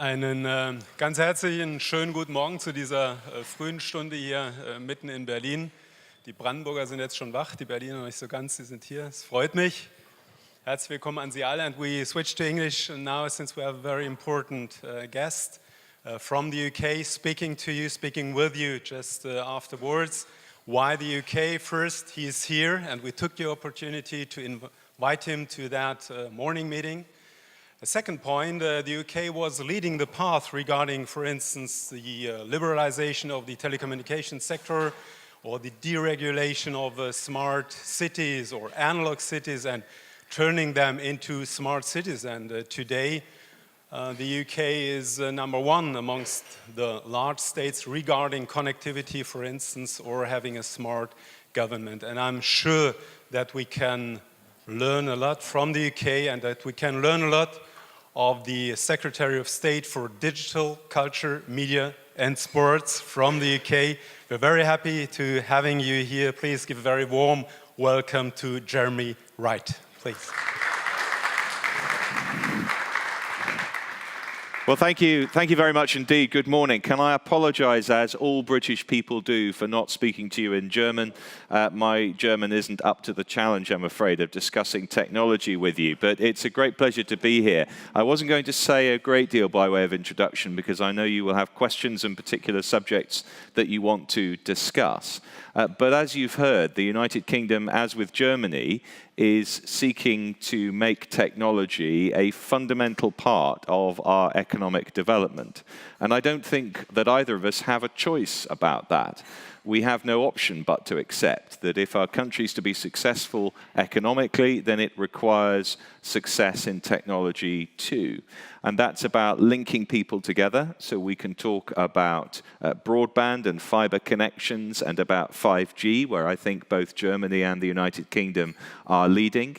Einen ganz herzlichen, schönen guten Morgen zu dieser frühen Stunde hier mitten in Berlin. Die Brandenburger sind jetzt schon wach, die Berliner noch nicht so ganz, sie sind hier. Es freut mich. Herzlich willkommen an Sie alle. And we switch to English now since we have a very important guest from the UK speaking to you, speaking with you just afterwards. Why the UK? First, he is here and we took the opportunity to invite him to that morning meeting. The second point, the UK was leading the path regarding, for instance, the liberalization of the telecommunications sector or the deregulation of smart cities or analog cities and turning them into smart cities. And today, the UK is number one amongst the large states regarding connectivity, for instance, or having a smart government. And I'm sure that we can learn a lot from the UK and that we can learn a lot of the Secretary of State for Digital, Culture, Media and Sports from the UK. We're very happy to having you here. Please give a very warm welcome to Jeremy Wright, please. Well, thank you very much indeed. Good morning. Can I apologize, as all British people do, for not speaking to you in German? My German isn't up to the challenge, I'm afraid, of discussing technology with you, but it's a great pleasure to be here. I wasn't going to say a great deal by way of introduction because I know you will have questions and particular subjects that you want to discuss. But as you've heard, the United Kingdom, as with Germany, is seeking to make technology a fundamental part of our economic development. And I don't think that either of us have a choice about that. We have no option but to accept that if our country is to be successful economically, then it requires success in technology too. And that's about linking people together, so we can talk about broadband and fiber connections and about 5G, where I think both Germany and the United Kingdom are leading.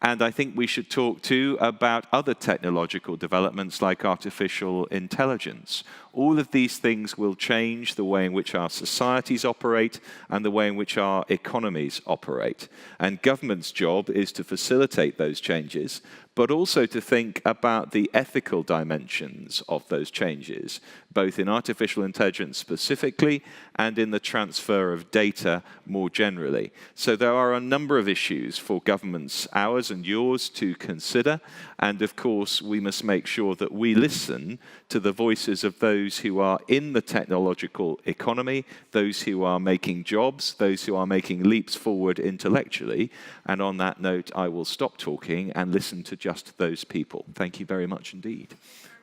And I think we should talk too about other technological developments like artificial intelligence. All of these things will change the way in which our societies operate and the way in which our economies operate. And government's job is to facilitate those changes, but also to think about the ethical dimensions of those changes, both in artificial intelligence specifically and in the transfer of data more generally. So there are a number of issues for governments, ours and yours, to consider. And of course, we must make sure that we listen to the voices of those who are in the technological economy, those who are making jobs, those who are making leaps forward intellectually. And on that note, I will stop talking and listen to just those people. Thank you very much indeed.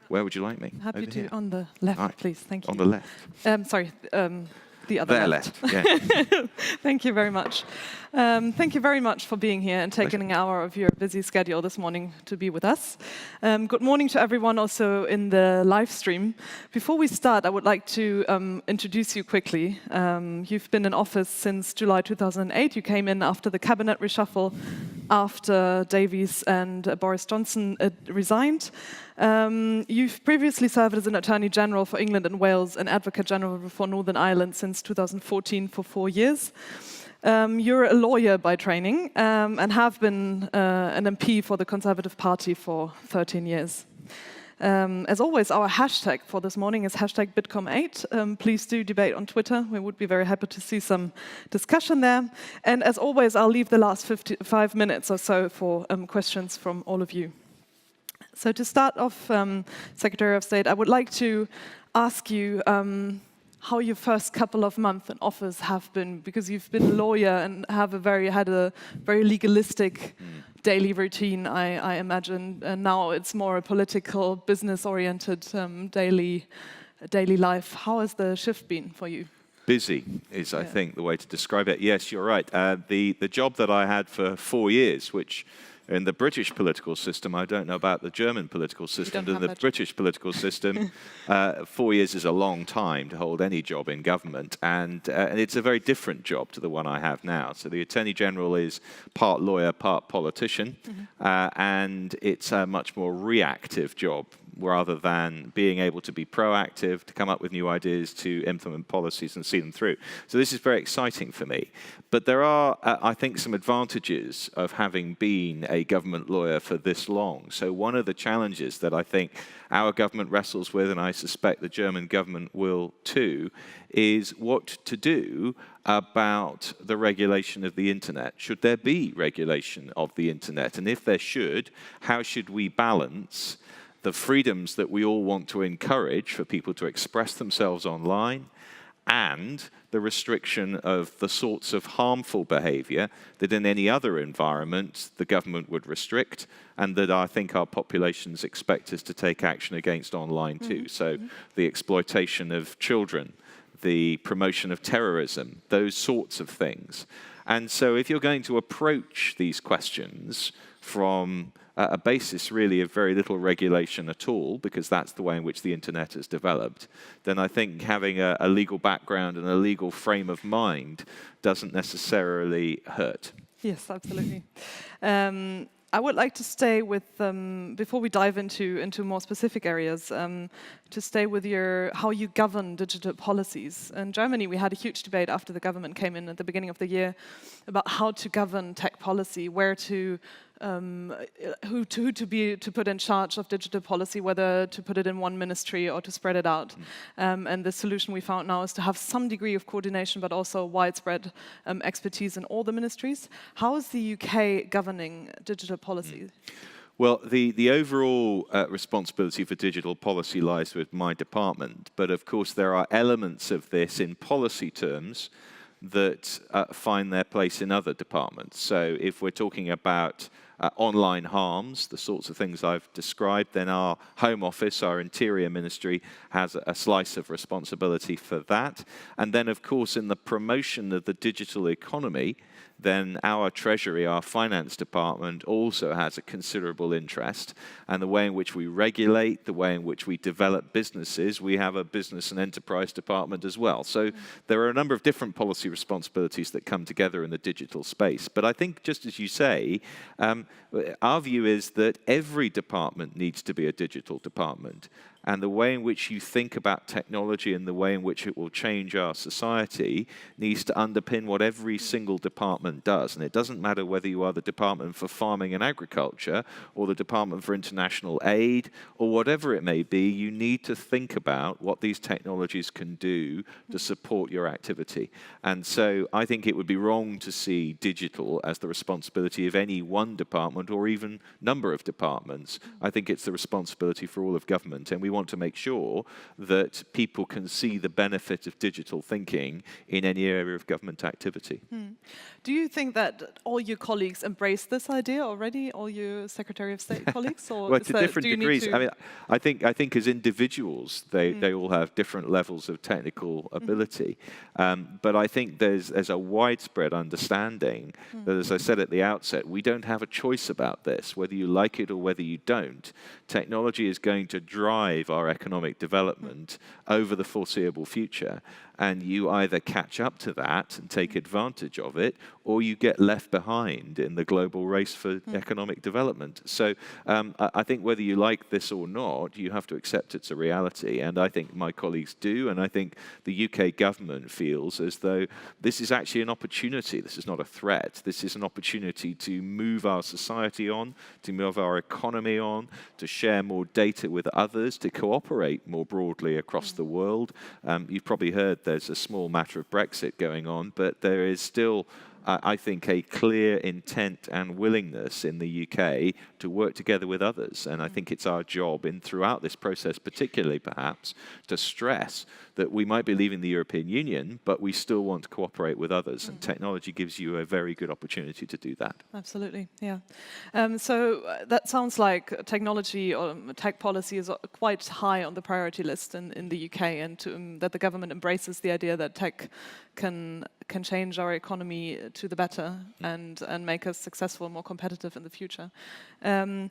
Where would you like me? Happy Over to. here? On the left, Right. please. Thank you. On the left. Sorry, the other There left. left, yeah. Thank you very much. Thank you very much for being here and taking an hour of your busy schedule this morning to be with us. Good morning to everyone also in the live stream. Before we start, I would like to introduce you quickly. You've been in office since July 2008. You came in after the cabinet reshuffle, after Davies and Boris Johnson resigned. You've previously served as an Attorney General for England and Wales and Advocate General for Northern Ireland since 2014 for 4 years. You're a lawyer by training and have been an MP for the Conservative Party for 13 years. As always, our hashtag for this morning is hashtag Bitkom8. Please do debate on Twitter. We would be very happy to see some discussion there. And as always, I'll leave the last 55 minutes or so for questions from all of you. So to start off, Secretary of State, I would like to ask you how your first couple of months in office have been, because you've been a lawyer and had a very legalistic daily routine, I imagine. And now it's more a political, business-oriented daily life. How has the shift been for you? Busy is, I think, the way to describe it. Yes, you're right. The job that I had for 4 years, which in the British political system, I don't know about the German political system, but in the British political system, 4 years is a long time to hold any job in government, and it's a very different job to the one I have now. So the Attorney General is part lawyer, part politician, and it's a much more reactive job rather than being able to be proactive, to come up with new ideas, to implement policies and see them through. So this is very exciting for me. But there are, I think, some advantages of having been a government lawyer for this long. So one of the challenges that I think our government wrestles with, and I suspect the German government will too, is what to do about the regulation of the internet. Should there be regulation of the internet? And if there should, how should we balance the freedoms that we all want to encourage for people to express themselves online and the restriction of the sorts of harmful behavior that in any other environment the government would restrict, and that I think our populations expect us to take action against online too. So the exploitation of children, the promotion of terrorism, those sorts of things. And so if you're going to approach these questions from a basis really of very little regulation at all, because that's the way in which the internet has developed, then I think having a legal background and a legal frame of mind doesn't necessarily hurt. Yes, absolutely. I would like to stay with, before we dive into more specific areas, to stay with how you govern digital policies. In Germany, we had a huge debate after the government came in at the beginning of the year about how to govern tech policy, where to, who to put in charge of digital policy, whether to put it in one ministry or to spread it out. And the solution we found now is to have some degree of coordination, but also widespread expertise in all the ministries. How is the UK governing digital policy? Well, the overall responsibility for digital policy lies with my department, but of course there are elements of this in policy terms that find their place in other departments. So if we're talking about online harms, the sorts of things I've described, then our Home Office, our Interior Ministry, has a slice of responsibility for that. And then, of course, in the promotion of the digital economy, then our Treasury, our Finance Department, also has a considerable interest. And the way in which we regulate, the way in which we develop businesses, we have a Business and Enterprise Department as well. So there are a number of different policy responsibilities that come together in the digital space. But I think, just as you say, our view is that every department needs to be a digital department. And the way in which you think about technology and the way in which it will change our society needs to underpin what every single department does. And it doesn't matter whether you are the Department for Farming and Agriculture or the Department for International Aid or whatever it may be, you need to think about what these technologies can do to support your activity. And so I think it would be wrong to see digital as the responsibility of any one department or even number of departments. I think it's the responsibility for all of government. And we want to make sure that people can see the benefit of digital thinking in any area of government activity. Do you think that all your colleagues embrace this idea already, all your Secretary of State colleagues? Or well, to different degrees. I mean, I think as individuals, they all have different levels of technical ability. But I think there's a widespread understanding that, as I said at the outset, we don't have a choice about this, whether you like it or whether you don't. Technology is going to drive our economic development over the foreseeable future. And you either catch up to that and take advantage of it, or you get left behind in the global race for economic development. So I think whether you like this or not, you have to accept it's a reality. And I think my colleagues do, and I think the UK government feels as though this is actually an opportunity. This is not a threat. This is an opportunity to move our society on, to move our economy on, to share more data with others, to cooperate more broadly across the world. You've probably heard there's a small matter of Brexit going on, but there is still, I think, a clear intent and willingness in the UK to work together with others. And I think it's our job throughout this process, particularly perhaps, to stress that we might be leaving the European Union, but we still want to cooperate with others. And technology gives you a very good opportunity to do that. Absolutely, yeah. So that sounds like technology or tech policy is quite high on the priority list in the UK, and that the government embraces the idea that tech can change our economy to the better and make us successful, more competitive in the future. In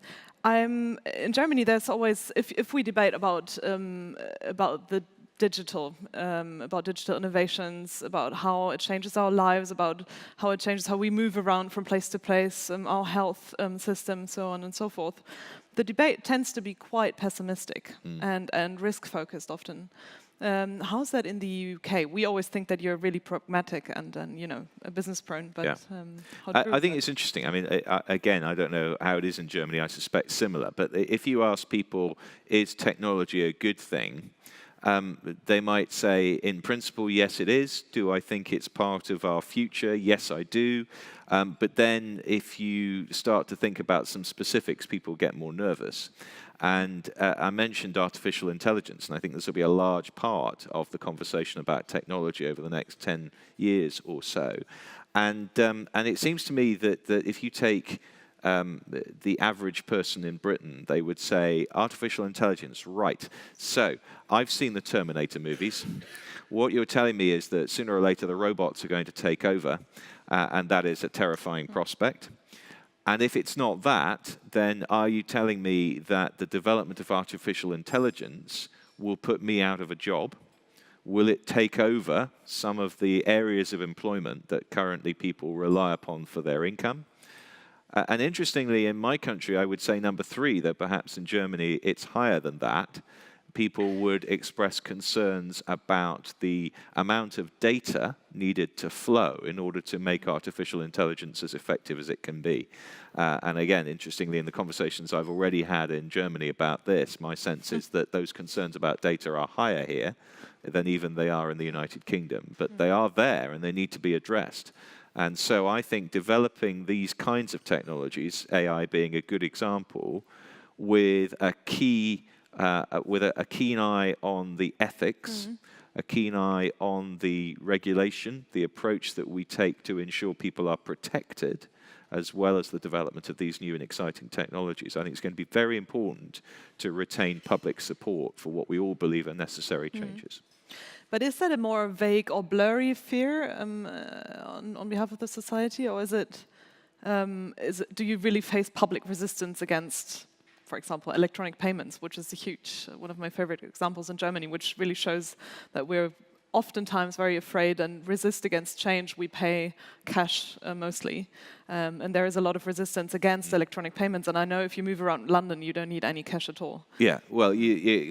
Germany, there's always, if we debate about digital innovations, about how it changes our lives, about how it changes how we move around from place to place, our health system, so on and so forth. the debate tends to be quite pessimistic and risk-focused often. How's that in the UK? We always think that you're really pragmatic and business-prone, but how true I is think that? it's interesting. I mean, again, I don't know how it is in Germany. I suspect similar. But if you ask people, is technology a good thing? They might say, in principle, yes, it is. Do I think it's part of our future? Yes, I do. But then if you start to think about some specifics, people get more nervous. And I mentioned artificial intelligence, and I think this will be a large part of the conversation about technology over the next 10 years or so. And it seems to me that if you take the average person in Britain, they would say, artificial intelligence, right. So I've seen the Terminator movies. What you're telling me is that sooner or later the robots are going to take over, and that is a terrifying prospect. And if it's not that, then are you telling me that the development of artificial intelligence will put me out of a job? Will it take over some of the areas of employment that currently people rely upon for their income? And interestingly, in my country, I would say number 3, though perhaps in Germany it's higher than that. People would express concerns about the amount of data needed to flow in order to make artificial intelligence as effective as it can be. And again, interestingly, in the conversations I've already had in Germany about this, my sense is that those concerns about data are higher here than even they are in the United Kingdom. But they are there and they need to be addressed. And so I think developing these kinds of technologies, AI being a good example, with a keen eye on the ethics, a keen eye on the regulation, the approach that we take to ensure people are protected, as well as the development of these new and exciting technologies. I think it's going to be very important to retain public support for what we all believe are necessary changes. But is that a more vague or blurry fear on behalf of the society, or is it, do you really face public resistance against, for example, electronic payments, which is a huge, one of my favorite examples in Germany, which really shows that we're oftentimes very afraid and resist against change. We pay cash mostly, and there is a lot of resistance against electronic payments. And I know if you move around London, you don't need any cash at all. Yeah, well,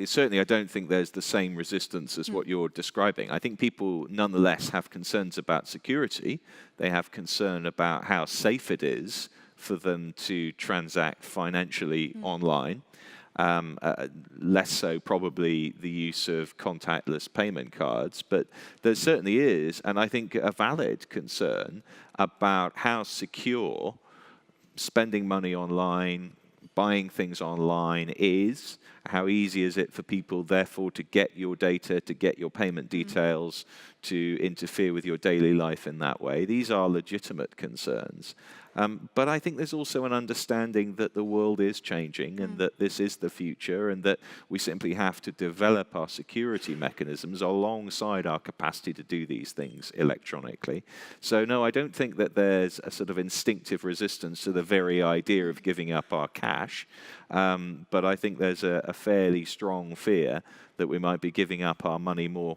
certainly I don't think there's the same resistance as what you're describing. I think people nonetheless have concerns about security. They have concern about how safe it is for them to transact financially online. Less so probably the use of contactless payment cards, but there certainly is, and I think a valid concern about how secure spending money online, buying things online is. How easy is it for people, therefore, to get your data, to get your payment details, to interfere with your daily life in that way? These are legitimate concerns. But I think there's also an understanding that the world is changing and that this is the future and that we simply have to develop our security mechanisms alongside our capacity to do these things electronically. So no, I don't think that there's a sort of instinctive resistance to the very idea of giving up our cash. But I think there's a fairly strong fear that we might be giving up our money more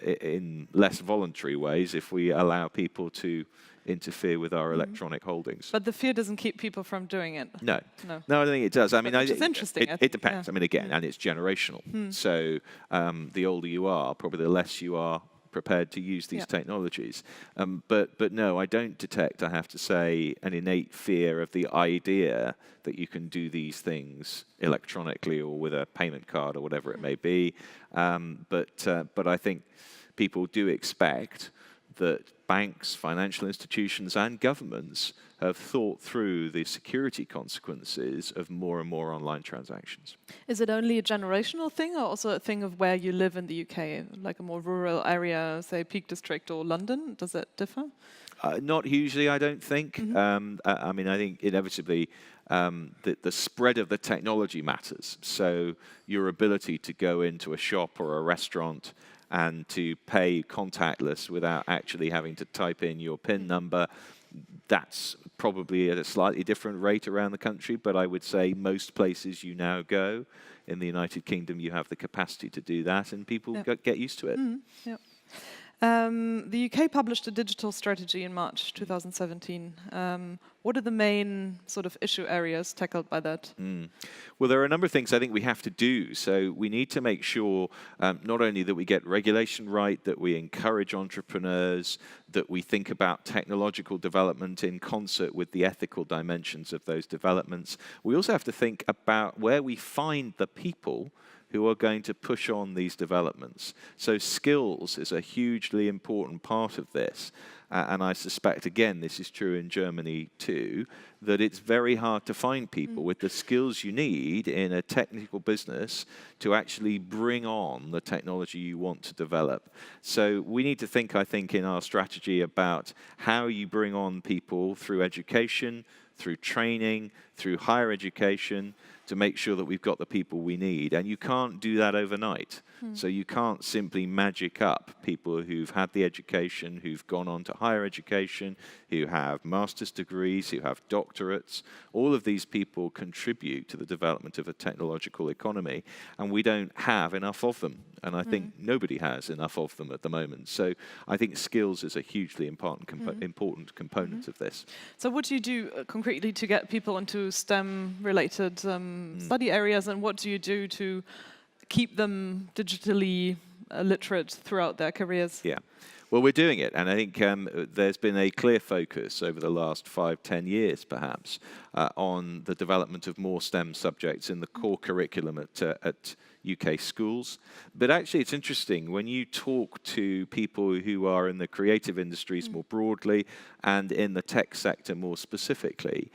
in less voluntary ways if we allow people to interfere with our electronic holdings. But the fear doesn't keep people from doing it. No, I don't think it does. I mean, it's interesting. It depends. I mean, again, and it's generational. So the older you are, probably the less you are prepared to use these technologies. But no, I don't detect, I have to say, an innate fear of the idea that you can do these things electronically or with a payment card or whatever it may be. But I think people do expect that banks, financial institutions, and governments have thought through the security consequences of more and more online transactions. Is it only a generational thing, or also a thing of where you live in the UK, like a more rural area, say Peak District or London? Does that differ? Not hugely, I don't think. I mean, I think inevitably the spread of the technology matters. So your ability to go into a shop or a restaurant and to pay contactless without actually having to type in your PIN number, that's probably at a slightly different rate around the country, but I would say most places you now go, in the United Kingdom, you have the capacity to do that, and people get used to it. The UK published a digital strategy in March 2017. What are the main sort of issue areas tackled by that? Well, there are a number of things I think we have to do. So we need to make sure not only that we get regulation right, that we encourage entrepreneurs, that we think about technological development in concert with the ethical dimensions of those developments. We also have to think about where we find the people who are going to push on these developments. So skills is a hugely important part of this. And I suspect, again, this is true in Germany too, that it's very hard to find people with the skills you need in a technical business to actually bring on the technology you want to develop. So we need to think, I think, in our strategy about how you bring on people through education, through training, through higher education, to make sure that we've got the people we need. And you can't do that overnight. So you can't simply magic up people who've had the education, who've gone on to higher education, who have master's degrees, who have doctorates. All of these people contribute to the development of a technological economy, and we don't have enough of them. And I think nobody has enough of them at the moment. So I think skills is a hugely important component of this. So what do you do concretely to get people into STEM-related study areas, and what do you do to keep them digitally literate throughout their careers? Yeah. Well, we're doing it, and I think there's been a clear focus over the last 5-10 years, perhaps, on the development of more STEM subjects in the core curriculum at UK schools. But actually, it's interesting, when you talk to people who are in the creative industries more broadly and in the tech sector more specifically,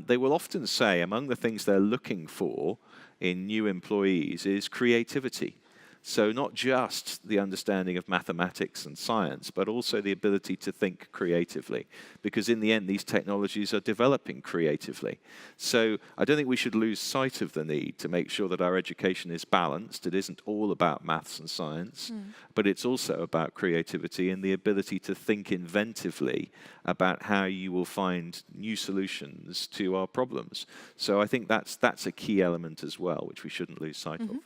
they will often say among the things they're looking for in new employees is creativity. So not just the understanding of mathematics and science, but also the ability to think creatively. Because in the end, these technologies are developing creatively. So I don't think we should lose sight of the need to make sure that our education is balanced. It isn't all about maths and science, but it's also about creativity and the ability to think inventively about how you will find new solutions to our problems. So I think that's a key element as well, which we shouldn't lose sight of.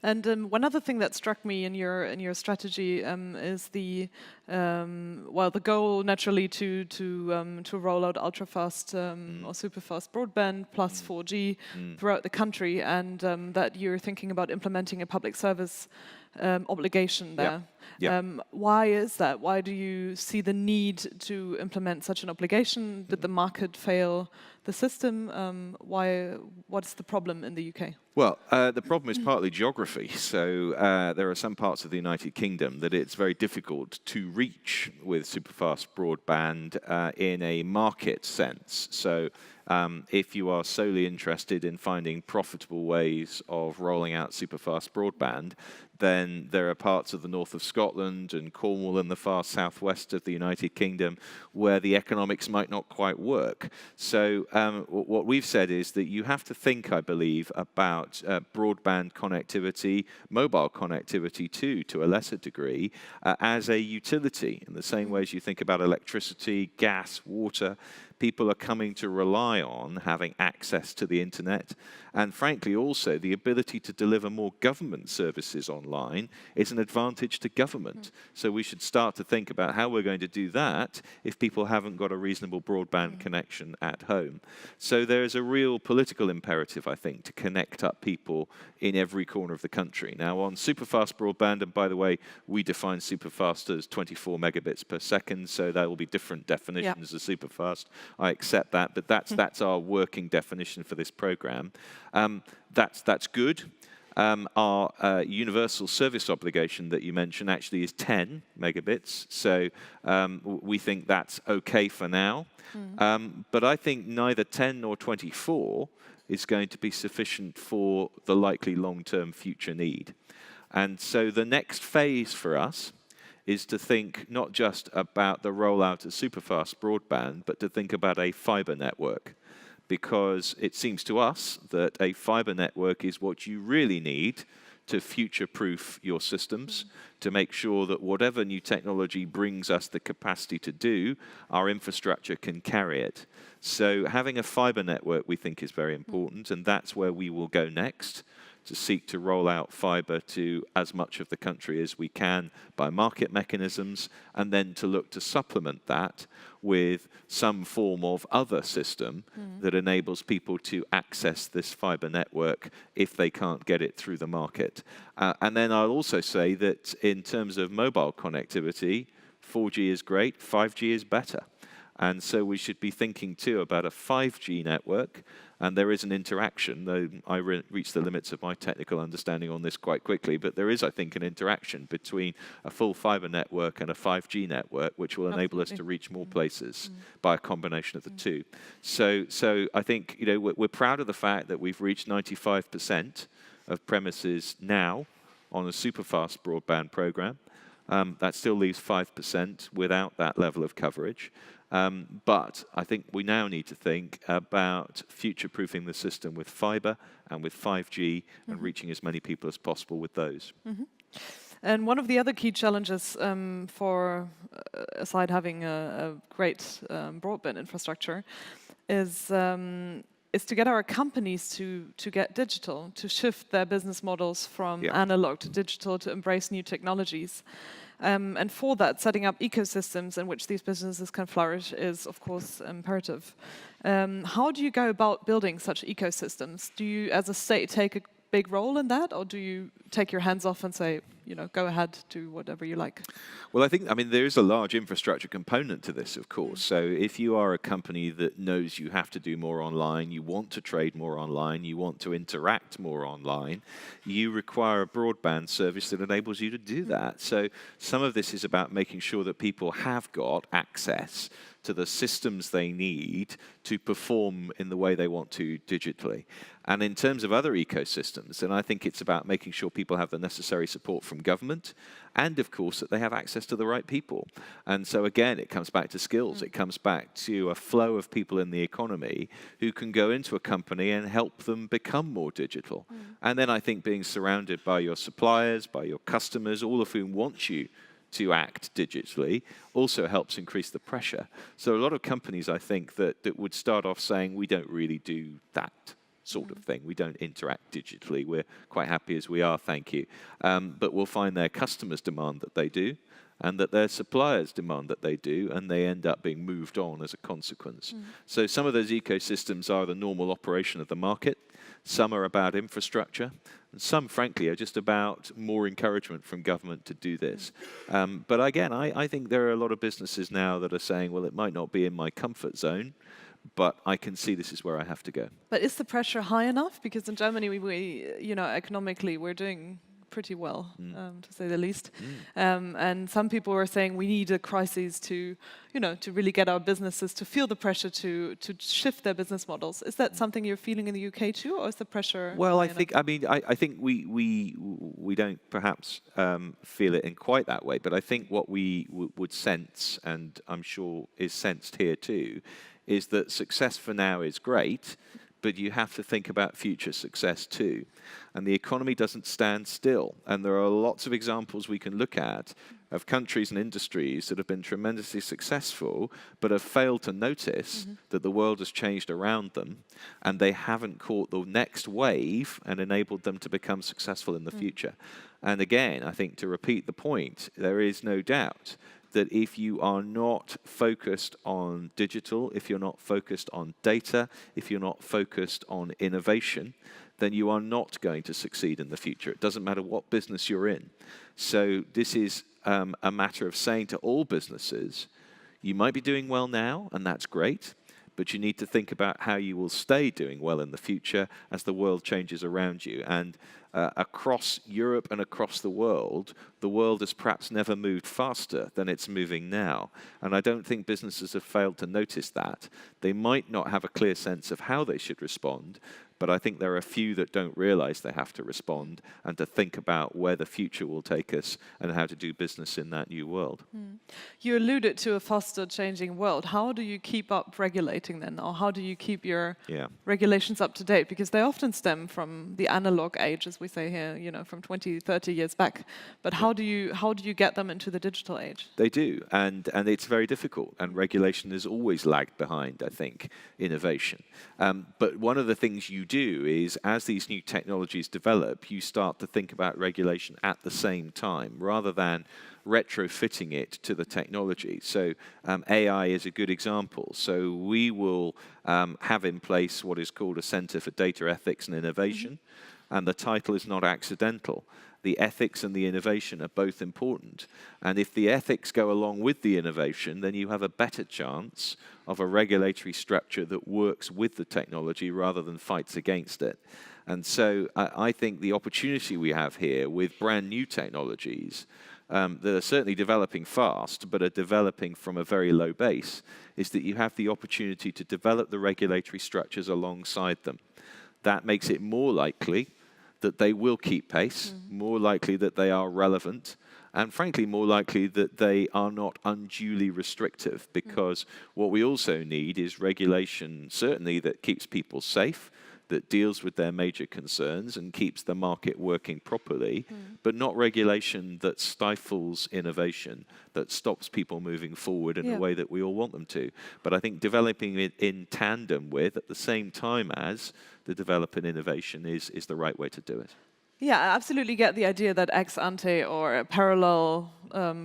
And one other thing that struck me in your strategy is the goal naturally to roll out ultra fast or super fast broadband plus 4G throughout the country, and that you're thinking about implementing a public service obligation there. Why is that? Why do you see the need to implement such an obligation? Did the market fail the system? What's the problem in the UK? Well, the problem is partly geography. So there are some parts of the United Kingdom that it's very difficult to reach with superfast broadband in a market sense. So if you are solely interested in finding profitable ways of rolling out superfast broadband, then there are parts of the north of Scotland and Cornwall and the far southwest of the United Kingdom where the economics might not quite work. So what we've said is that you have to think, I believe, about broadband connectivity, mobile connectivity too, to a lesser degree, as a utility in the same way as you think about electricity, gas, water. People are coming to rely on having access to the internet, and frankly also the ability to deliver more government services online is an advantage to government. So we should start to think about how we're going to do that if people haven't got a reasonable broadband connection at home. So there is a real political imperative, I think, to connect up people in every corner of the country. Now on superfast broadband, and by the way, we define superfast as 24 megabits per second, so there will be different definitions of superfast. I accept that, but that's our working definition for this program. That's good. Our universal service obligation that you mentioned actually is 10 megabits, so we think that's okay for now. But I think neither 10 nor 24 is going to be sufficient for the likely long-term future need. And so the next phase for us is to think not just about the rollout of superfast broadband, but to think about a fiber network. Because it seems to us that a fiber network is what you really need to future-proof your systems, to make sure that whatever new technology brings us the capacity to do, our infrastructure can carry it. So having a fiber network we think is very important, and that's where we will go next, to seek to roll out fibre to as much of the country as we can by market mechanisms, and then to look to supplement that with some form of other system that enables people to access this fibre network if they can't get it through the market. And then I'll also say that in terms of mobile connectivity, 4G is great, 5G is better. And so we should be thinking too about a 5G network, and there is an interaction, though I reached the limits of my technical understanding on this quite quickly, but there is, I think, an interaction between a full fibre network and a 5G network, which will enable us to reach more places by a combination of the two. So I think, you know, we're proud of the fact that we've reached 95% of premises now on a super fast broadband program. That still leaves 5% without that level of coverage. But I think we now need to think about future-proofing the system with fibre and with 5G and reaching as many people as possible with those. And one of the other key challenges aside having a great broadband infrastructure is to get our companies to get digital, to shift their business models from analog to digital, to embrace new technologies. And for that, setting up ecosystems in which these businesses can flourish is, of course, imperative. How do you go about building such ecosystems? Do you, as a state, take a big role in that, or do you take your hands off and say, you know, go ahead, do whatever you like? Well, I mean, there is a large infrastructure component to this, of course. So if you are a company that knows you have to do more online, you want to trade more online, you want to interact more online, you require a broadband service that enables you to do that. So some of this is about making sure that people have got access to the systems they need to perform in the way they want to digitally. And in terms of other ecosystems, then I think it's about making sure people have the necessary support from government and, of course, that they have access to the right people. And so, again, it comes back to skills. It comes back to a flow of people in the economy who can go into a company and help them become more digital. And then I think being surrounded by your suppliers, by your customers, all of whom want you to act digitally, also helps increase the pressure. So a lot of companies, I think, that would start off saying, we don't really do that sort of thing. We don't interact digitally. We're quite happy as we are, thank you. But we'll find their customers demand that they do, and that their suppliers demand that they do, and they end up being moved on as a consequence. So some of those ecosystems are the normal operation of the market. Some are about infrastructure, and some, frankly, are just about more encouragement from government to do this. But again, I think there are a lot of businesses now that are saying, well, it might not be in my comfort zone, but I can see this is where I have to go. But is the pressure high enough? Because in Germany, we you know, economically, we're doing pretty well, to say the least. And some people are saying we need a crisis to, you know, to really get our businesses to feel the pressure to shift their business models. Is that something you're feeling in the UK too, or is the pressure? Well, I think we don't perhaps feel it in quite that way, but I think what we would sense, and I'm sure is sensed here too, is that success for now is great, but you have to think about future success too. And the economy doesn't stand still. And there are lots of examples we can look at of countries and industries that have been tremendously successful, but have failed to notice that the world has changed around them, and they haven't caught the next wave and enabled them to become successful in the future. And again, I think to repeat the point, there is no doubt that if you are not focused on digital, if you're not focused on data, if you're not focused on innovation, then you are not going to succeed in the future. It doesn't matter what business you're in. So this is a matter of saying to all businesses, you might be doing well now, and that's great, but you need to think about how you will stay doing well in the future as the world changes around you. And across Europe and across the world has perhaps never moved faster than it's moving now. And I don't think businesses have failed to notice that. They might not have a clear sense of how they should respond, but I think there are a few that don't realize they have to respond and to think about where the future will take us and how to do business in that new world. You alluded to a faster changing world. How do you keep up regulating then? Or how do you keep your regulations up to date? Because they often stem from the analog age as as we say here, from 20, 30 years back. But how do you get them into the digital age? They do, and it's very difficult, and regulation has always lagged behind, I think, innovation. But one of the things you do is, as these new technologies develop, you start to think about regulation at the same time, rather than retrofitting it to the technology. So AI is a good example. So we will have in place what is called a Center for Data Ethics and Innovation, and the title is not accidental. The ethics and the innovation are both important. And if the ethics go along with the innovation, then you have a better chance of a regulatory structure that works with the technology rather than fights against it. And so I think the opportunity we have here with brand new technologies that are certainly developing fast, but are developing from a very low base, is that you have the opportunity to develop the regulatory structures alongside them. That makes it more likely that they will keep pace, more likely that they are relevant, and frankly, more likely that they are not unduly restrictive, because what we also need is regulation, certainly, that keeps people safe, that deals with their major concerns and keeps the market working properly, but not regulation that stifles innovation, that stops people moving forward in a way that we all want them to. But I think developing it in tandem with, at the same time as, the development innovation is the right way to do it. Yeah, I absolutely get the idea that ex ante or parallel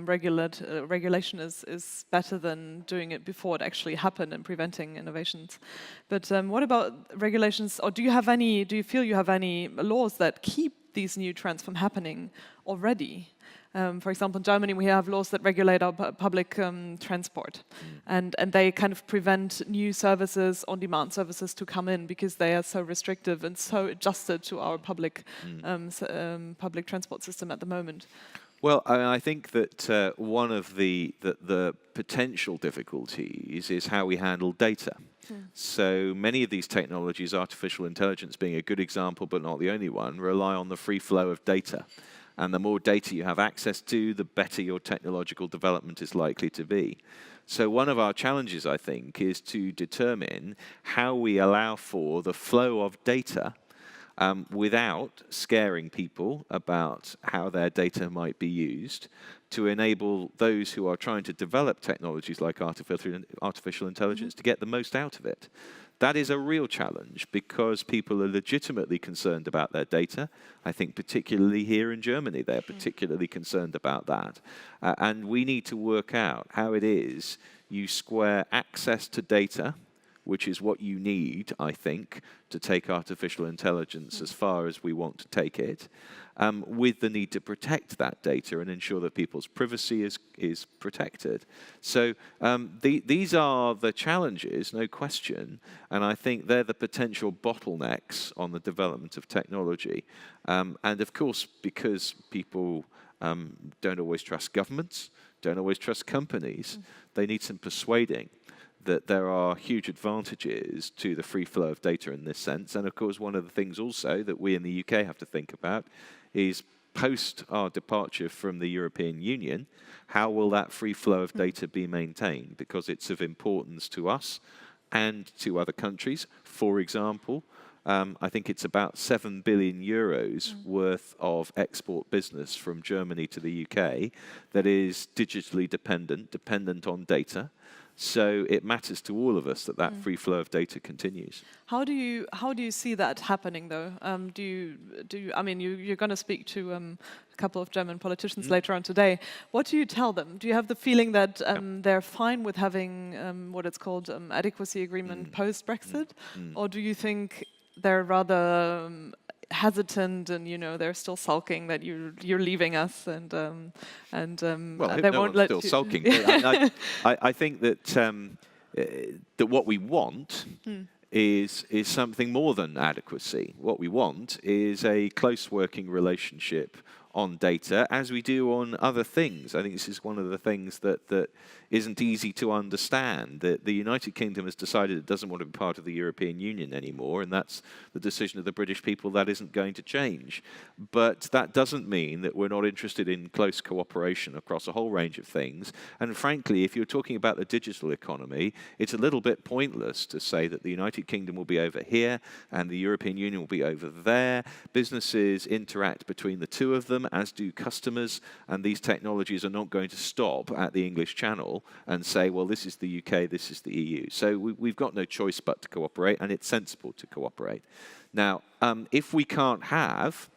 regulation is better than doing it before it actually happened and preventing innovations. But what about regulations? Or do you feel you have any laws that keep these new trends from happening already? For example, in Germany, we have laws that regulate our public transport, and they kind of prevent new services, on-demand services, to come in because they are so restrictive and so adjusted to our public transport system at the moment. Well, I think that one of the potential difficulties is how we handle data. So many of these technologies, artificial intelligence being a good example, but not the only one, rely on the free flow of data. And the more data you have access to, the better your technological development is likely to be. So one of our challenges, I think, is to determine how we allow for the flow of data without scaring people about how their data might be used, to enable those who are trying to develop technologies like artificial intelligence to get the most out of it. That is a real challenge because people are legitimately concerned about their data. I think particularly here in Germany, they're particularly concerned about that. And we need to work out how it is you square access to data, which is what you need, I think, to take artificial intelligence as far as we want to take it, with the need to protect that data and ensure that people's privacy is protected. So these are the challenges, no question, and I think they're the potential bottlenecks on the development of technology. And of course, because people don't always trust governments, don't always trust companies, they need some persuading that there are huge advantages to the free flow of data in this sense. And of course, one of the things also that we in the UK have to think about is, post our departure from the European Union, how will that free flow of data be maintained? Because it's of importance to us and to other countries. For example, I think it's about 7 billion euros worth of export business from Germany to the UK that is digitally dependent on data. So it matters to all of us that that free flow of data continues. How do you see that happening, though? I mean, you're going to speak to a couple of German politicians later on today. What do you tell them? Do you have the feeling that they're fine with having what it's called adequacy agreement post-Brexit, or do you think they're rather hesitant and they're still sulking that you're leaving us and well, they no won't one's let still you sulking. I think that that what we want is something more than adequacy. What we want is a close working relationship on data as we do on other things. I think this is one of the things that isn't easy to understand. That the United Kingdom has decided it doesn't want to be part of the European Union anymore, and that's the decision of the British people. That isn't going to change. But that doesn't mean that we're not interested in close cooperation across a whole range of things. And frankly, if you're talking about the digital economy, it's a little bit pointless to say that the United Kingdom will be over here and the European Union will be over there. Businesses interact between the two of them, as do customers, and these technologies are not going to stop at the English Channel and say, well, this is the UK, this is the EU. So we've got no choice but to cooperate, and it's sensible to cooperate. Now, if we can't have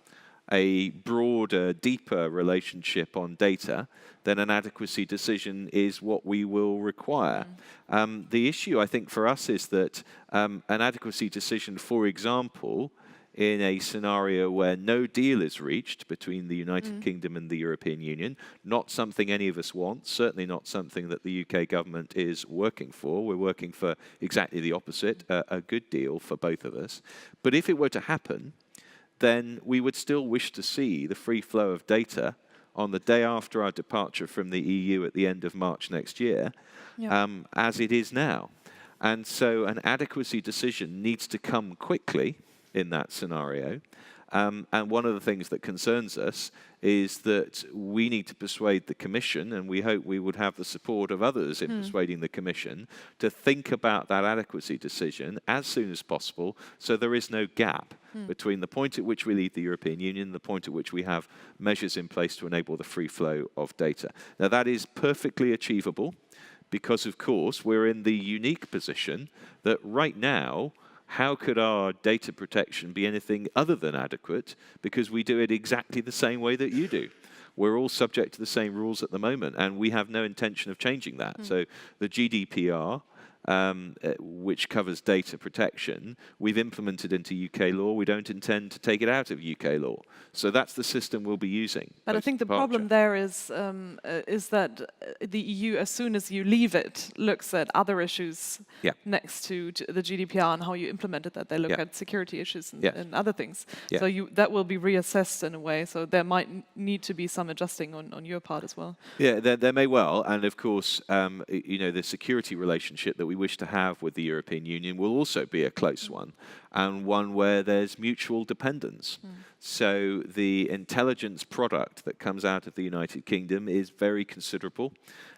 a broader, deeper relationship on data, then an adequacy decision is what we will require. The issue, I think, for us is that an adequacy decision, for example, in a scenario where no deal is reached between the United Kingdom and the European Union, not something any of us want, certainly not something that the UK government is working for. We're working for exactly the opposite, a good deal for both of us. But if it were to happen, then we would still wish to see the free flow of data on the day after our departure from the EU at the end of March next year, as it is now. And so an adequacy decision needs to come quickly in that scenario. And one of the things that concerns us is that we need to persuade the Commission, and we hope we would have the support of others in persuading the Commission, to think about that adequacy decision as soon as possible, so there is no gap between the point at which we leave the European Union and the point at which we have measures in place to enable the free flow of data. Now, that is perfectly achievable because, of course, we're in the unique position that right now, how could our data protection be anything other than adequate? Because we do it exactly the same way that you do. We're all subject to the same rules at the moment, and we have no intention of changing that. So the GDPR, which covers data protection, we've implemented into UK law. We don't intend to take it out of UK law. So that's the system we'll be using. But I think the problem there is that the EU, as soon as you leave it, looks at other issues next to the GDPR and how you implemented that. They look at security issues and other things. So that will be reassessed in a way. So there might need to be some adjusting on your part as well. Yeah, there may well. And of course, the security relationship that we wish to have with the European Union will also be a close one, and one where there's mutual dependence. So the intelligence product that comes out of the United Kingdom is very considerable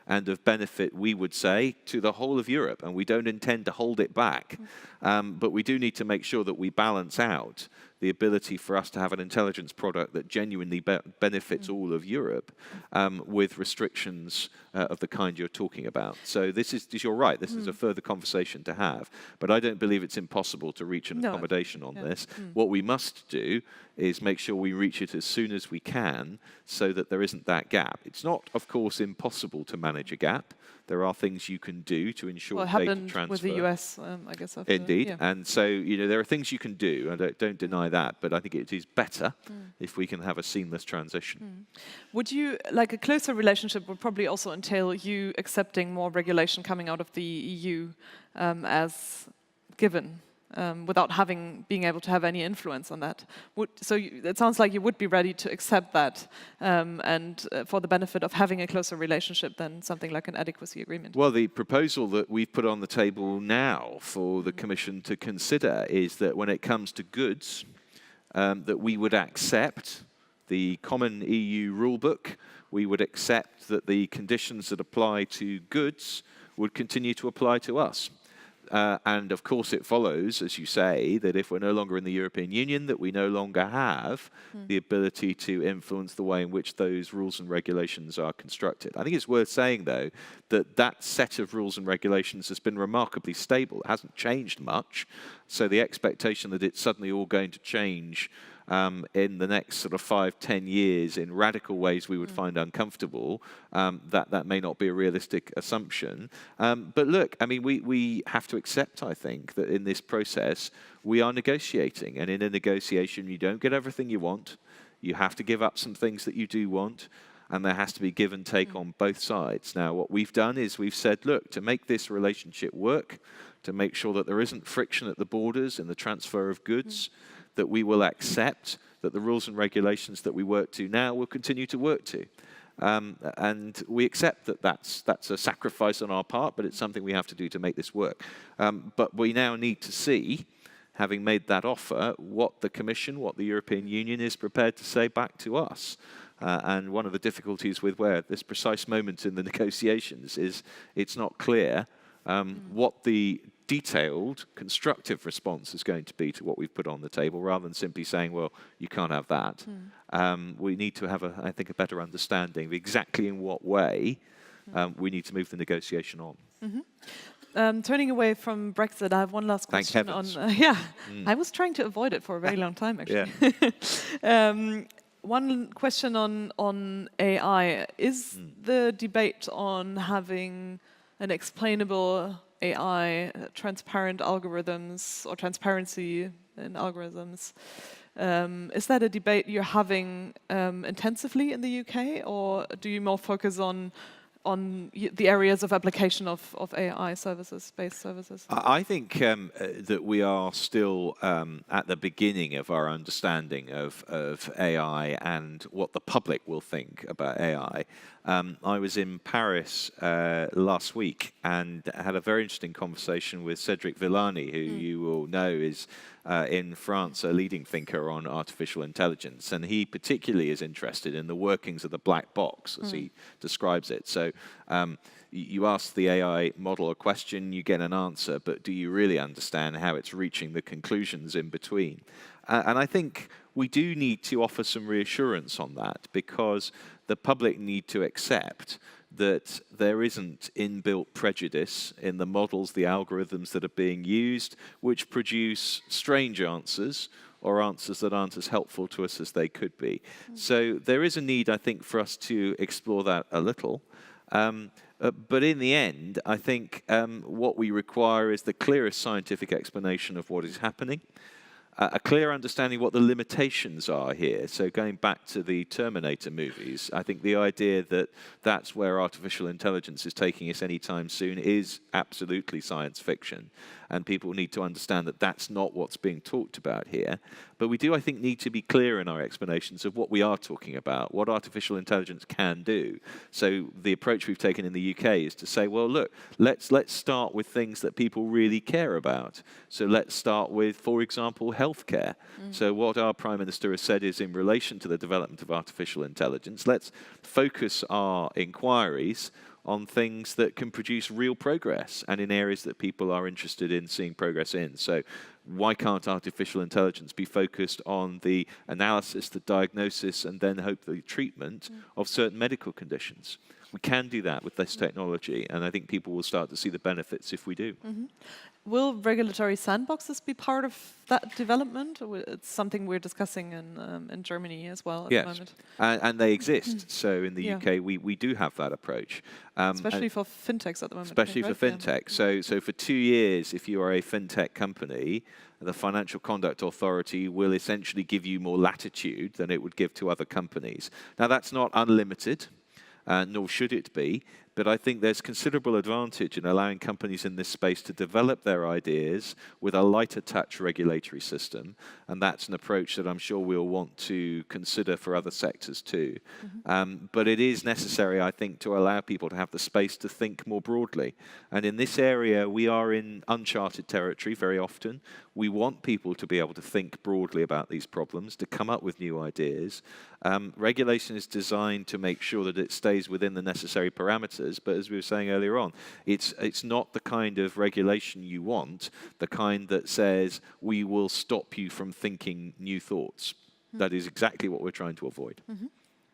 and of benefit, we would say, to the whole of Europe, and we don't intend to hold it back. But we do need to make sure that we balance out the ability for us to have an intelligence product that genuinely benefits all of Europe with restrictions of the kind you're talking about. So you're right, this is a further conversation to have, but I don't believe it's impossible to reach an accommodation on this. What we must do is make sure we reach it as soon as we can so that there isn't that gap. It's not, of course, impossible to manage a gap. There are things you can do to ensure data transfer. With the US, I guess. Indeed, and so there are things you can do. I don't deny that, but I think it is better if we can have a seamless transition. Would you, like a closer relationship would probably also entail you accepting more regulation coming out of the EU as given? Without being able to have any influence on that. It sounds like you would be ready to accept that and for the benefit of having a closer relationship than something like an adequacy agreement. Well, the proposal that we've put on the table now for the Commission to consider is that when it comes to goods, that we would accept the common EU rulebook, we would accept that the conditions that apply to goods would continue to apply to us. And of course it follows, as you say, that if we're no longer in the European Union, that we no longer have the ability to influence the way in which those rules and regulations are constructed. I think it's worth saying, though, that that set of rules and regulations has been remarkably stable. It hasn't changed much. So the expectation that it's suddenly all going to change in the next sort of 5-10 years in radical ways we would find uncomfortable, that may not be a realistic assumption. But look, I mean, we have to accept, I think, that in this process we are negotiating. And in a negotiation, you don't get everything you want. You have to give up some things that you do want. And there has to be give and take on both sides. Now, what we've done is we've said, look, to make this relationship work, to make sure that there isn't friction at the borders in the transfer of goods, that we will accept that the rules and regulations that we work to now will continue to work to. And we accept that that's a sacrifice on our part, but it's something we have to do to make this work. But we now need to see, having made that offer, what the Commission, what the European Union is prepared to say back to us. And one of the difficulties with where at this precise moment in the negotiations is it's not clear what the detailed, constructive response is going to be to what we've put on the table, rather than simply saying, well, you can't have that. We need to have, I think, a better understanding of exactly in what way we need to move the negotiation on. Turning away from Brexit, I have one last question on. I was trying to avoid it for a very long time, actually. One question on AI. Is the debate on having an explainable AI, transparent algorithms, or transparency in algorithms, is that a debate you're having intensively in the UK, or do you more focus on the areas of application of AI services, based services? I think that we are still at the beginning of our understanding of AI and what the public will think about AI. I was in Paris last week and had a very interesting conversation with Cédric Villani, who you will know is in France a leading thinker on artificial intelligence, and he particularly is interested in the workings of the black box, as he describes it. So you ask the AI model a question, you get an answer, but do you really understand how it's reaching the conclusions in between? And I think we do need to offer some reassurance on that, because the public need to accept that there isn't inbuilt prejudice in the models, the algorithms that are being used, which produce strange answers or answers that aren't as helpful to us as they could be. So there is a need, I think, for us to explore that a little. But in the end, I think what we require is the clearest scientific explanation of what is happening, a clear understanding what the limitations are here. So going back to the Terminator movies, I think the idea that that's where artificial intelligence is taking us anytime soon is absolutely science fiction. And people need to understand that that's not what's being talked about here. But we do, I think, need to be clear in our explanations of what we are talking about, what artificial intelligence can do. So the approach we've taken in the UK is to say, well, look, let's start with things that people really care about. So let's start with, for example, healthcare. So what our Prime Minister has said is, in relation to the development of artificial intelligence, let's focus our inquiries on things that can produce real progress and in areas that people are interested in seeing progress in. So why can't artificial intelligence be focused on the analysis, the diagnosis, and then hopefully treatment of certain medical conditions? We can do that with this technology, and I think people will start to see the benefits if we do. Will regulatory sandboxes be part of that development? Or it's something we're discussing in Germany as well at the moment? And they exist. So in the UK, we do have that approach. Especially for fintechs at the moment. Especially for fintech. So for 2 years, if you are a fintech company, the Financial Conduct Authority will essentially give you more latitude than it would give to other companies. Now, that's not unlimited, nor should it be. But I think there's considerable advantage in allowing companies in this space to develop their ideas with a lighter touch regulatory system. And that's an approach that I'm sure we'll want to consider for other sectors too. But it is necessary, I think, to allow people to have the space to think more broadly. And in this area, we are in uncharted territory very often. We want people to be able to think broadly about these problems, to come up with new ideas. Regulation is designed to make sure that it stays within the necessary parameters. But as we were saying earlier on, it's not the kind of regulation you want, the kind that says we will stop you from thinking new thoughts. That is exactly what we're trying to avoid.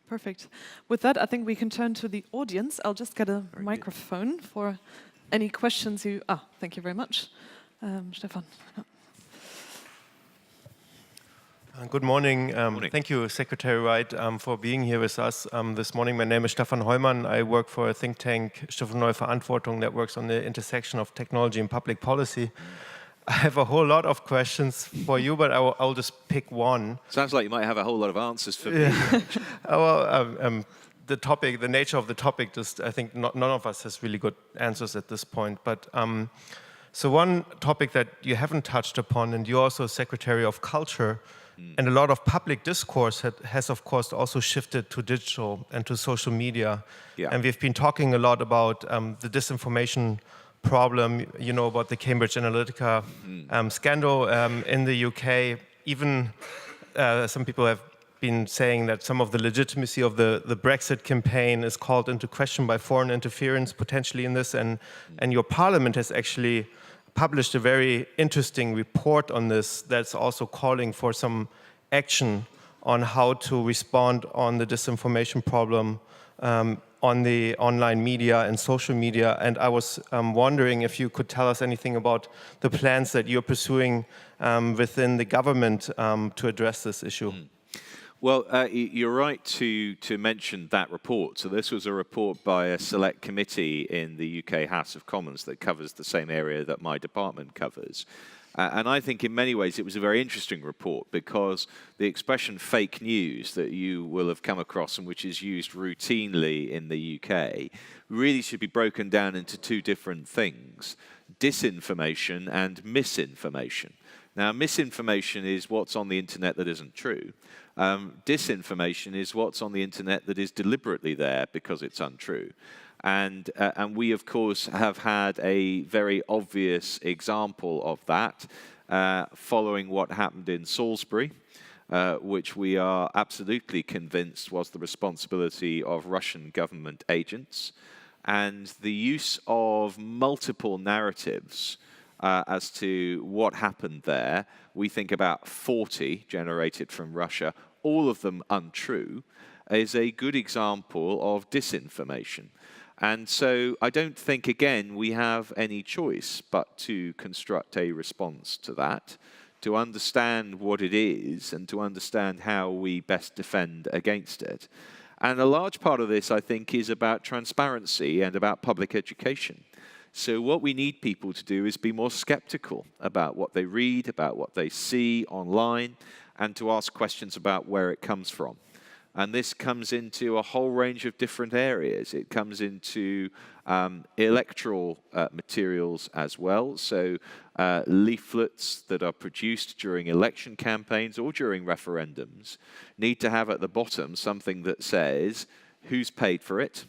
Perfect. With that, I think we can turn to the audience. I'll just get a microphone for any questions you... thank you very much. Stefan. Good morning. Thank you, Secretary Wright, for being here with us this morning. My name is Stefan Heumann. I work for a think tank, Stiftung Neue Verantwortung, that works on the intersection of technology and public policy. I have a whole lot of questions for you, but I'll just pick one. Sounds like you might have a whole lot of answers for me. The nature of the topic, just I think none of us has really good answers at this point. But so one topic that you haven't touched upon, and you're also Secretary of Culture, And a lot of public discourse has, of course, also shifted to digital and to social media. Yeah. And we've been talking a lot about the disinformation problem, you know, about the Cambridge Analytica scandal in the UK. Even some people have been saying that some of the legitimacy of the Brexit campaign is called into question by foreign interference potentially in this. And your parliament has actually published a very interesting report on this that's also calling for some action on how to respond on the disinformation problem on the online media and social media. And I was wondering if you could tell us anything about the plans that you're pursuing within the government to address this issue. Well, you're right to mention that report. So this was a report by a select committee in the UK House of Commons that covers the same area that my department covers. And I think in many ways it was a very interesting report because the expression fake news that you will have come across and which is used routinely in the UK really should be broken down into two different things: disinformation and misinformation. Now, misinformation is what's on the internet that isn't true. Disinformation is what's on the internet that is deliberately there because it's untrue. And we, of course, have had a very obvious example of that following what happened in Salisbury, which we are absolutely convinced was the responsibility of Russian government agents. And the use of multiple narratives as to what happened there, we think about 40 generated from Russia, all of them untrue, is a good example of disinformation. And so I don't think, again, we have any choice but to construct a response to that, to understand what it is and to understand how we best defend against it. And a large part of this, I think, is about transparency and about public education. So what we need people to do is be more skeptical about what they read, about what they see online, and to ask questions about where it comes from. And this comes into a whole range of different areas. It comes into electoral materials as well. So leaflets that are produced during election campaigns or during referendums need to have at the bottom something that says who's paid for it,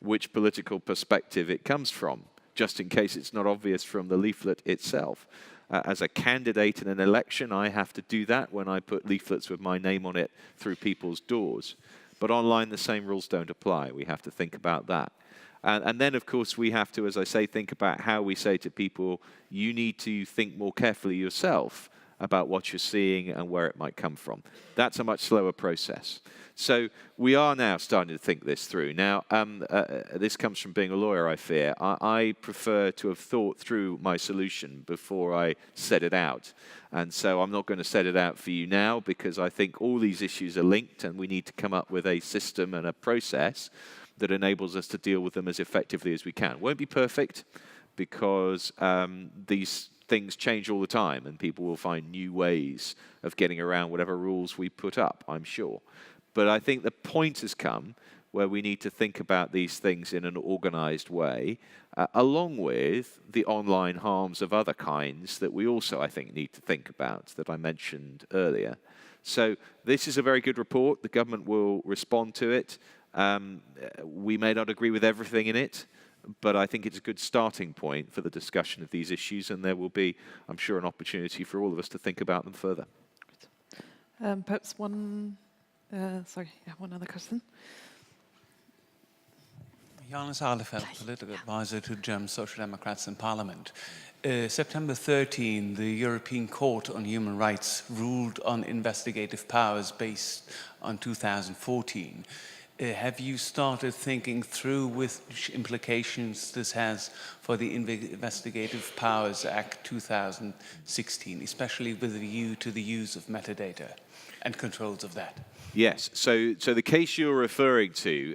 which political perspective it comes from, just in case it's not obvious from the leaflet itself. As a candidate in an election, I have to do that when I put leaflets with my name on it through people's doors. But online, the same rules don't apply. We have to think about that. And then, of course, we have to, as I say, think about how we say to people, you need to think more carefully yourself about what you're seeing and where it might come from. That's a much slower process. So we are now starting to think this through. Now, this comes from being a lawyer, I fear. I prefer to have thought through my solution before I set it out. And so I'm not going to set it out for you now because I think all these issues are linked and we need to come up with a system and a process that enables us to deal with them as effectively as we can. Won't be perfect because these things change all the time and people will find new ways of getting around whatever rules we put up, I'm sure. But I think the point has come where we need to think about these things in an organized way, along with the online harms of other kinds that we also, I think, need to think about that I mentioned earlier. So this is a very good report. The government will respond to it. We may not agree with everything in it, but I think it's a good starting point for the discussion of these issues, and there will be, I'm sure, an opportunity for all of us to think about them further. Perhaps one other question. Johannes Ahlefeld, political advisor to German Social Democrats in Parliament. September 13, the European Court on Human Rights ruled on investigative powers based on 2014. Have you started thinking through which implications this has for the Investigative Powers Act 2016, especially with a view to the use of metadata and controls of that? Yes, so the case you're referring to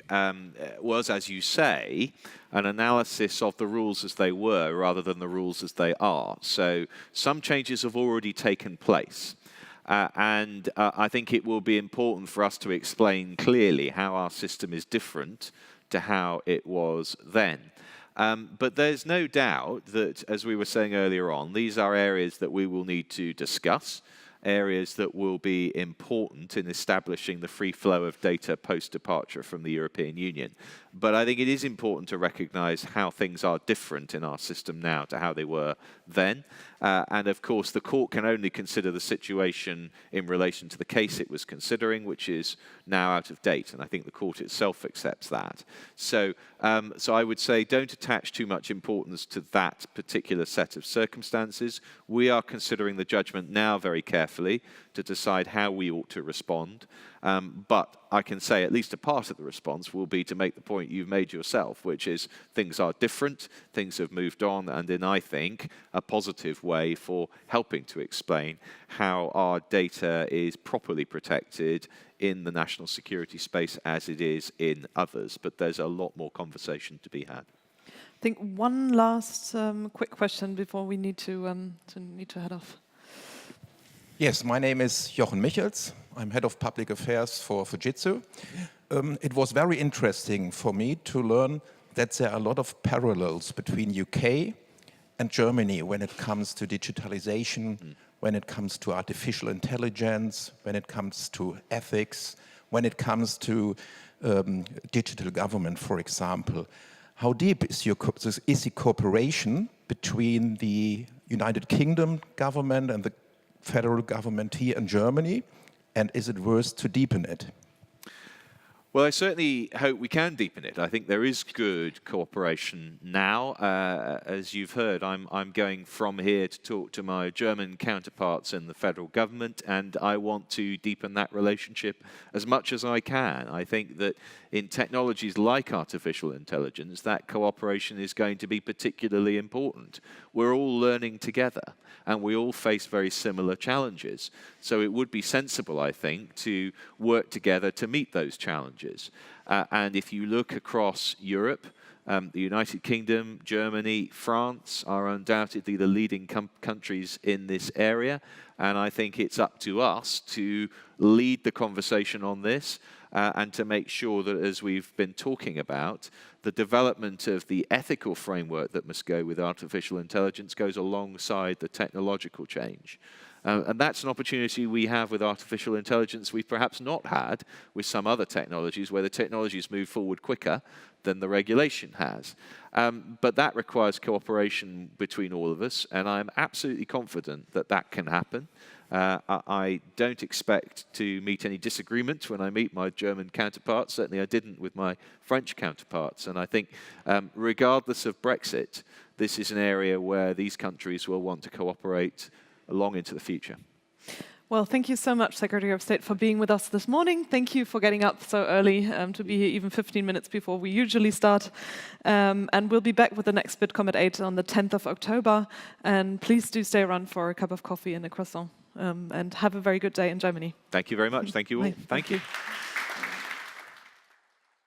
was, as you say, an analysis of the rules as they were rather than the rules as they are. So some changes have already taken place. And I think it will be important for us to explain clearly how our system is different to how it was then. But there's no doubt that, as we were saying earlier on, these are areas that we will need to discuss areas that will be important in establishing the free flow of data post-departure from the European Union. But I think it is important to recognize how things are different in our system now to how they were then. And of course, the court can only consider the situation in relation to the case it was considering, which is now out of date. And I think the court itself accepts that. So I would say don't attach too much importance to that particular set of circumstances. We are considering the judgment now very carefully to decide how we ought to respond. But I can say at least a part of the response will be to make the point you've made yourself, which is things are different, things have moved on, and in, I think, a positive way for helping to explain how our data is properly protected in the national security space as it is in others. But there's a lot more conversation to be had. I think one last quick question before we need to head off. Yes, my name is Jochen Michels. I'm head of public affairs for Fujitsu. It was very interesting for me to learn that there are a lot of parallels between UK and Germany when it comes to digitalization, when it comes to artificial intelligence, when it comes to ethics, when it comes to digital government, for example. How deep is the cooperation between the United Kingdom government and the federal government here in Germany, and is it worth to deepen it? Well, I certainly hope we can deepen it. I think there is good cooperation now. As you've heard, I'm going from here to talk to my German counterparts in the federal government, and I want to deepen that relationship as much as I can. I think that in technologies like artificial intelligence, that cooperation is going to be particularly important. We're all learning together, and we all face very similar challenges. So it would be sensible, I think, to work together to meet those challenges. And if you look across Europe, the United Kingdom, Germany, France are undoubtedly the leading countries in this area. And I think it's up to us to lead the conversation on this and to make sure that, as we've been talking about, the development of the ethical framework that must go with artificial intelligence goes alongside the technological change. And that's an opportunity we have with artificial intelligence we've perhaps not had with some other technologies, where the technologies move forward quicker than the regulation has. But that requires cooperation between all of us, and I'm absolutely confident that that can happen. I don't expect to meet any disagreement when I meet my German counterparts. Certainly I didn't with my French counterparts. And I think regardless of Brexit, this is an area where these countries will want to cooperate long into the future. Well, thank you so much, Secretary of State, for being with us this morning. Thank you for getting up so early to be here even 15 minutes before we usually start. And we'll be back with the next Bitkom at 8 on the 10th of October. And please do stay around for a cup of coffee and a croissant. And have a very good day in Germany. Thank you very much. Thank you all. Bye. Thank you.